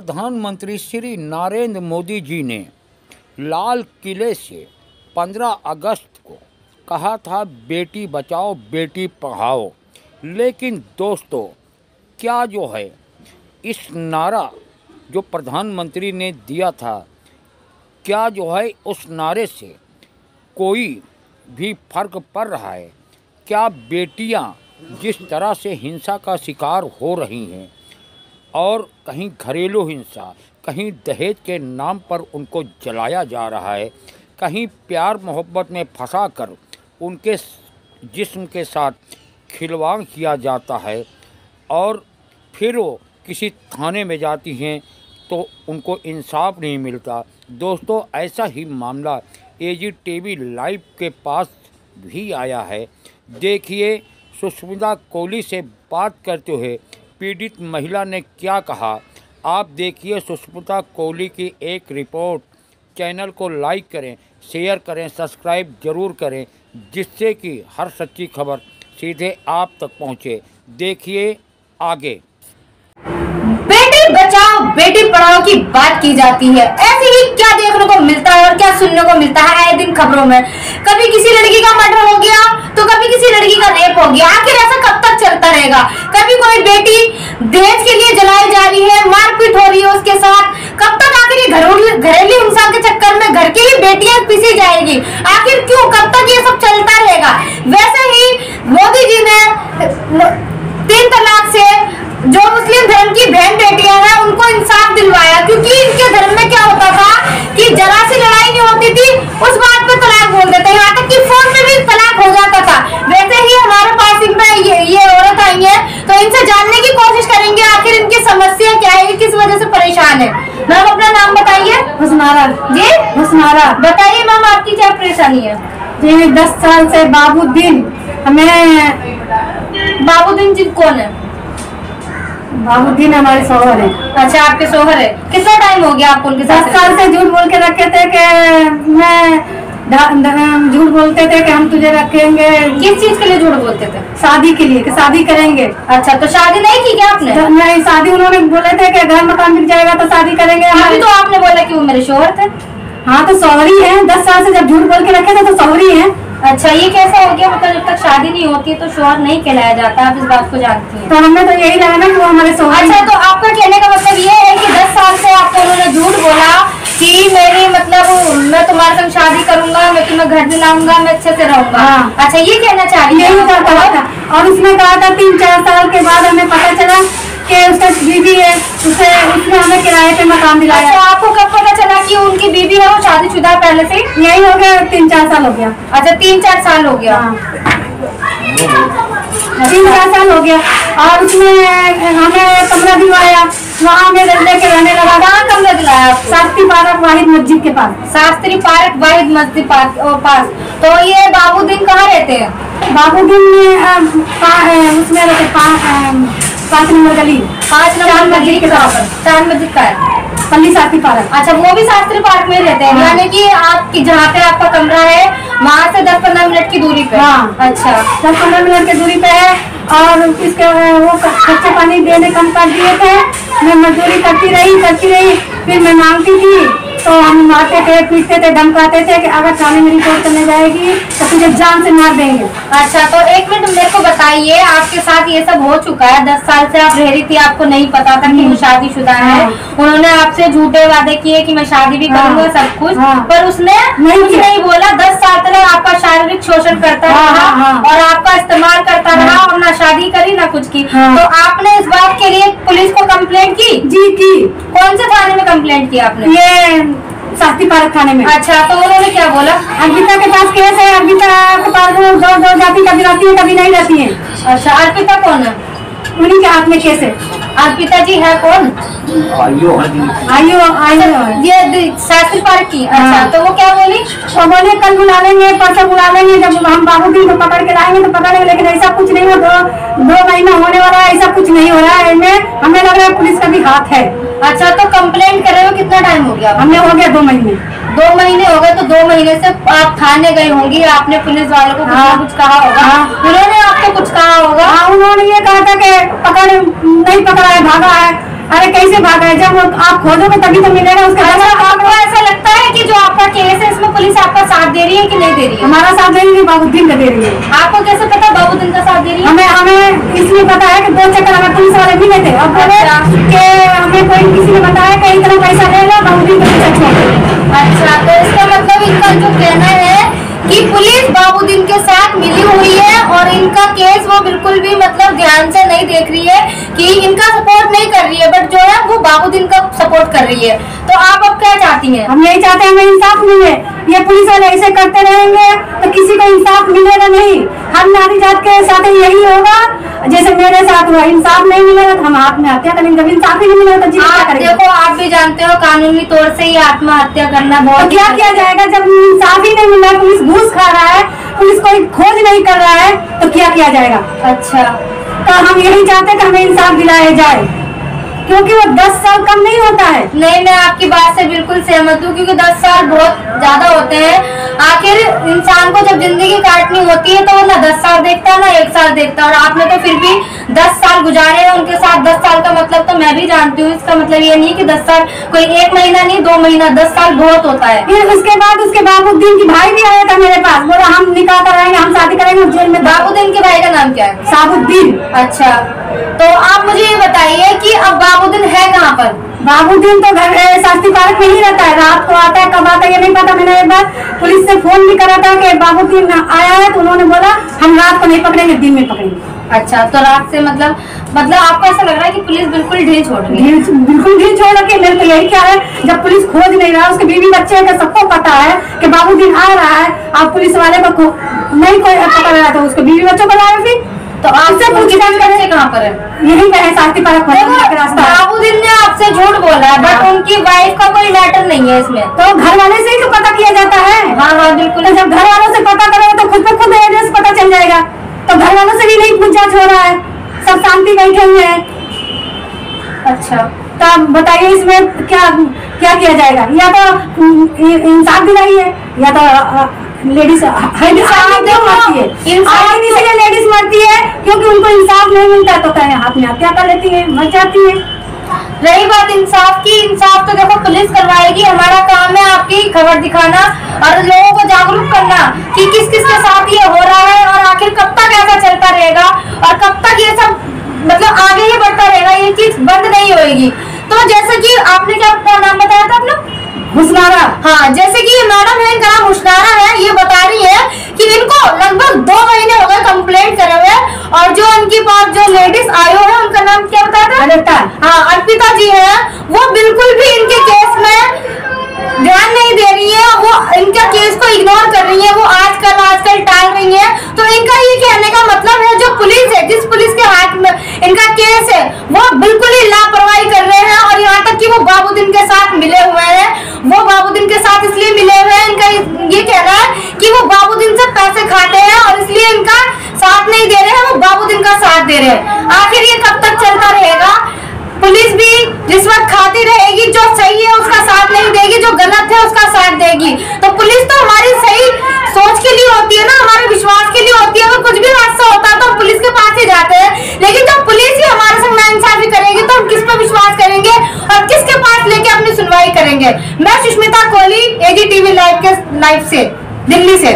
प्रधानमंत्री श्री नरेंद्र मोदी जी ने लाल किले से 15 अगस्त को कहा था बेटी बचाओ बेटी पढ़ाओ। लेकिन दोस्तों, क्या जो है इस नारा जो प्रधानमंत्री ने दिया था, क्या जो है उस नारे से कोई भी फर्क पड़ रहा है? क्या बेटियां जिस तरह से हिंसा का शिकार हो रही हैं और कहीं घरेलू हिंसा, कहीं दहेज के नाम पर उनको जलाया जा रहा है, कहीं प्यार मोहब्बत में फंसाकर उनके जिस्म के साथ खिलवाड़ किया जाता है और फिर वो किसी थाने में जाती हैं तो उनको इंसाफ नहीं मिलता। दोस्तों, ऐसा ही मामला एजीटीवी लाइव के पास भी आया है। देखिए, सुष्मिता कोहली से बात करते हुए पीड़ित महिला ने क्या कहा, आप देखिए सुष्मिता कोहली की एक रिपोर्ट। चैनल को लाइक करें, शेयर करें, सब्सक्राइब जरूर करें, जिससे कि हर सच्ची खबर सीधे आप तक पहुंचे। देखिए आगे। बेटी बचाओ बेटी पढ़ाओ की बात की जाती है, ऐसे ही क्या देखने को मिलता है और क्या सुनने को मिलता है आए दिन खबरों में। कभी किसी लड़की का मर्डर हो गया तो कभी किसी लड़की का रेप हो गया। आखिर ऐसा कब तक चलता रहेगा? कभी कोई बेटी दहेज के लिए जलाई जा रही है, मारपीट हो रही है उसके साथ। कब तक आखिर ये घरेलू हिंसा के चक्कर में घर की ही बेटियां पीसी जाएगी? आखिर क्यों, कब तक ये सब चलता रहेगा? वैसे ही मोदी जी ने 3 तलाक से जो मुस्लिम धर्म की बहन बेटियां हैं उनको इंसाफ दिलवाया, क्योंकि इनके धर्म में क्या होता था कि जरा सी लड़ाई नहीं होती थी उस बात पे तलाक बोल देते, यहाँ तक कि फोन में भी तलाक हो जाता था। वैसे ही हमारे पास इनमें ये औरत आई है, तो इनसे जानने की कोशिश करेंगे आखिर इनकी समस्या क्या है, किस वजह से परेशान है। मैम, अपना नाम बताइए। हुस्नारा जी, हुस्नारा। बताइए मैम, आपकी क्या परेशानी है? जी, 10 साल से बाबूद्दीन, बाबूद्दीन जी कौन है? बाबूद्दीन हमारे शौहर है। अच्छा, आपके शौहर है। कितना टाइम हो गया आपको उनके साथ? 10 साल से झूठ बोल के रखे थे कि मैं झूठ बोलते थे कि हम तुझे रखेंगे। किस चीज के लिए झूठ बोलते थे? शादी के लिए, कि शादी करेंगे। अच्छा, तो शादी नहीं की क्या आपने? नहीं, शादी उन्होंने बोले थे कि घर मकान मिल जाएगा तो शादी करेंगे। अभी तो आपने बोला कि वो मेरे शौहर थे। हाँ, तो शौहरी है। 10 साल से जब झूठ बोल के रखे थे तो शौहरी है। अच्छा, ये कैसा हो गया? मतलब जब तक शादी नहीं होती तो शौहर नहीं कहलाया जाता, आप इस बात को जानती हैं? तो हमें तो यही लगा ना कि वो हमारे शौहर। अच्छा, तो आपका कहने का मतलब ये है कि 10 साल से आपको उन्होंने झूठ बोला कि मेरी मतलब मैं तुम्हारे संग शादी करूंगा, मैं तुम्हें घर दिलाऊंगा, मैं अच्छे से रहूंगा। हाँ। अच्छा, ये कहना चाह रही है? यही कहा था। और उसने कहा था 3-4 साल के बाद हमें पता चला कि उसका बीवी है, उसने हमें किराए पे मकान दिलाया। अच्छा, आपको कब पता चला कि उनकी बीवी है वो शादीशुदा पहले से? यही हो गया 3-4 साल हो गया। अच्छा, 3-4 साल हो गया। 3-4 साल हो गया। और उसमें हमें कमरा दिलवाया, वहाँ हमें लेके रहने लगा। कहाँ कमरा दिलाया? शास्त्री पार्क वाहिद मस्जिद के पास। शास्त्री पार्क वाहिद मस्जिद पास। तो ये बाबूद्दीन कहाँ रहते हैं? बाबूद्दीन उसमें रहते 5 नंबर गली, 5 नंबर मस्जिद के बराबर। 4 मस्जिद का है पल्ली शास्त्री पार्क। अच्छा, वो भी शास्त्री पार्क में रहते हैं? यानी कि आपकी जहाँ पे आपका कमरा है वहाँ से 10-15 मिनट की दूरी पे? हाँ। अच्छा, 10-15 मिनट की दूरी पे है। और इसके वो कच्चे पानी देने कम कर दिए थे। मैं मजदूरी करती रही। फिर मैं मांगती थी तो हम मारते थे, पीटते थे, धमकाते थे कि अगर थाने में रिपोर्ट करने जाएगी तो तुझे जान से मार देंगे। अच्छा, तो एक मिनट मेरे को बताइए, आपके साथ ये सब हो चुका है, 10 साल से आप रह रही थी, आपको नहीं पता था कि वो शादीशुदा है। उन्होंने आपसे झूठे वादे किए कि मैं शादी भी करूंगा, सब कुछ, पर उसने कुछ नहीं बोला। 10 साल तक आपका शारीरिक शोषण करता रहा और आपका इस्तेमाल करता रहा और ना शादी करी ना कुछ की। तो आपने इस बात के लिए पुलिस को कंप्लेंट की? जी की। कौन से थाने में कंप्लेंट की आपने? ये शास्त्री पार्क थाने में। अच्छा, तो उन्होंने क्या बोला? अर्पिता के पास केस है। अर्पिता के पास दो जाती, कभी रहती है कभी नहीं रहती है। अच्छा, अर्पिता कौन है? उन्हीं के हाथ में केस है। अर्पिता जी है कौन? आइयो ये शास्त्री पार्क की। अच्छा, तो वो क्या बोली? वो बोले कल बुला लेंगे, परसों बुला लेंगे, जब हम बाबूद्दीन को पकड़ के लाएंगे तो पकड़ लेंगे। लेकिन ऐसा कुछ नहीं हो, 2 महीना होने वाला है, ऐसा कुछ नहीं हो रहा है। इनमें हमें लग रहा है पुलिस का भी हाथ है। अच्छा, तो कंप्लेंट कर रहे हो, कितना टाइम हो गया? हमें हो गया 2 महीने। 2 महीने हो गए, तो 2 महीने से आप थाने गई होंगी, आपने पुलिस वालों को कुछ ना कुछ कहा होगा। उन्होंने आपको कुछ कहा होगा? उन्होंने ये कहा था कि नहीं पकड़ा है, भागा है। अरे कैसे भागा है? जब आप खोजोगे तभी तो मिलेगा उसका। आपको ऐसा लगता है कि जो आपका केस है इसमें पुलिस आपका साथ दे रही है कि नहीं दे रही है? हमारा साथ दे रही है, बाबूद्दीन का दे रही है। आपको कैसे पता बाबूद्दीन का साथ दे रही है? हमें इसलिए पता है कि 2 चक्कर हमें पुलिस वाले मिले थे और बोले कि हमें कोई किसी ने बताया कि इतना पैसा लेगा बाबूद्दीन का पीछा छोड़। अच्छा, तो इसका मतलब इनका जो कहना है कि पुलिस बाबूद्दीन के साथ मिली हुई है और इनका केस वो बिल्कुल भी मतलब ध्यान से नहीं देख रही है कि इनका सपोर्ट नहीं कर रही है, बट जो है वो बाबूद्दीन का सपोर्ट कर रही है। तो आप अब क्या चाहती हैं? हम यही चाहते हैं हमें इंसाफ मिले। ये पुलिस वाले ऐसे करते रहेंगे तो किसी को इंसाफ मिलेगा नहीं। हम नारी जात के साथ यही होगा जैसे मेरे साथ हुआ। इंसाफ नहीं मिलेगा तो हम आत्महत्या करेंगे। जब इंसाफ ही नहीं मिलेगा तो क्या करेंगे? देखो, आप भी जानते हो कानूनी तौर से ही आत्महत्या करना बहुत। तो क्या किया जाएगा जब इंसाफ ही नहीं मिल रहा है? पुलिस घूस खा रहा है, पुलिस कोई खोज नहीं कर रहा है, तो क्या किया जाएगा? अच्छा, तो हम यही चाहते हैं कि हमें इंसाफ दिलाया जाए, क्योंकि वो 10 साल कम नहीं होता है। नहीं, मैं आपकी बात से बिल्कुल सहमत हूँ, क्योंकि 10 साल बहुत ज्यादा होते हैं। आखिर इंसान को जब जिंदगी काटनी होती है तो वो ना 10 साल देखता है ना 1 साल देखता है, और आपने तो फिर भी 10 साल गुजारे हैं उनके साथ। 10 साल का मतलब तो मैं भी जानती हूँ। इसका मतलब ये नहीं कि 10 साल कोई 1 महीना नहीं 2 महीना, 10 साल बहुत होता है। फिर उसके बाद उसके बाबूद्दीन की भाई भी आया था मेरे पास, बोला हम निकाह कराएंगे, हम शादी करेंगे जेल में। बाबूद्दीन के भाई का नाम क्या है? साबुद्दीन। अच्छा, तो आप मुझे ये बताइए कि अब बाबूद्दीन है कहाँ पर? बाबूद्दीन तो घर शास्त्री पार्क में ही रहता है। रात को आता है, कब आता है ये नहीं पता। मैंने एक बार पुलिस से फोन भी करा था कि बाबूद्दीन आया है, तो उन्होंने बोला हम रात को नहीं पकड़ेंगे, दिन में पकड़ेंगे। अच्छा, तो रात से मतलब आपको ऐसा लग रहा है कि पुलिस बिल्कुल ढील छोड़ रही है? बिल्कुल ढील छोड़ रखी है। मेरे को यही क्या है, जब पुलिस खोज नहीं रहा, उसके बीवी बच्चे का सबको पता है कि बाबूद्दीन आ रहा है, आप पुलिस वाले को नहीं कोई पकड़ रहा था, उसके बीवी बच्चों को लाए। फिर तो आपसे पूछताछ करने कहाँ पर है? यही पे है शास्त्री पार्क का रास्ता। बाबूद्दीन ने आपसे झूठ बोला है, बट उनकी वाइफ का कोई मैटर नहीं है इसमें। तो घर वाले से ही तो पता किया जाता है। हाँ हाँ बिल्कुल। तो जब घर वालों से पता करोगे तो खुद को खुद एड्रेस पता चल जाएगा। तो घर वालों से भी नहीं पूछताछ हो रहा है, सब शांति बैठे हुए हैं। अच्छा, तो आप बताइए इसमें क्या क्या किया जाएगा? या तो इंसाफ दिलाइए या तो लेडीज मरती है। इसीलिए लेडीज मरती है क्योंकि उनको इंसाफ नहीं मिलता, तो कहीं आत्महत्या कर लेती है, मर जाती है। रही बात इंसाफ की, इंसाफ तो देखो पुलिस करवाएगी। हमारा काम है आपकी खबर दिखाना और लोगों को जागरूक करना कि किस किस के साथ ये हो रहा है और आखिर कब तक ऐसा चलता रहेगा और कब तक ये सब मतलब आगे ही बढ़ता रहेगा, ये चीज बंद नहीं होगी। तो जैसे कि आपने क्या अपना नाम बताया था अपना? हुस्नारा। हाँ, जैसे कि ये मैडम है, इनका नाम हुस्नारा है, ये बता रही है कि इनको लगभग 2 महीने हो गए कंप्लेंट करे हुए, और जो इनके पास जो लेडीज आयो है उनका नाम क्या बताया था? अर्पिता। हाँ, अर्पिता जी है, वो बिल्कुल भी इनके केस में ध्यान नहीं दे रही है, वो इनका केस को इग्नोर कर रही है, वो आजकल टाल रही है। तो इनका ये कहने का मतलब है जो पुलिस है, जिस पुलिस के हाथ में इनका केस है, वो बिल्कुल ही लापरवाही कर रहे हैं। और यहाँ तक कि वो बाबूद्दीन के साथ मिले हुए हैं, वो बाबूद्दीन के साथ इसलिए मिले हुए हैं, इनका ये कहना है कि वो बाबूद्दीन से पैसे खाते हैं और इसलिए इनका साथ नहीं दे रहे हैं, वो बाबूद्दीन का साथ दे रहे हैं। आखिर ये कब तक चलता रहेगा? पुलिस भी रिश्वत खाती रहेगी, जो सही है उसका साथ नहीं देगी, जो गलत है उसका साथ देगी। तो पुलिस तो हमारी सही सोच के लिए होती है ना, हमारे विश्वास के लिए होती है। अगर कुछ भी हादसा होता है तो हम पुलिस के पास ही जाते हैं, लेकिन जब पुलिस ही हमारे संग नाइंसाफी करेगी तो हम किस पर विश्वास करेंगे और किसके पास लेके अपनी सुनवाई करेंगे? मैं सुष्मिता कोहली, AGTV लाइव से दिल्ली से।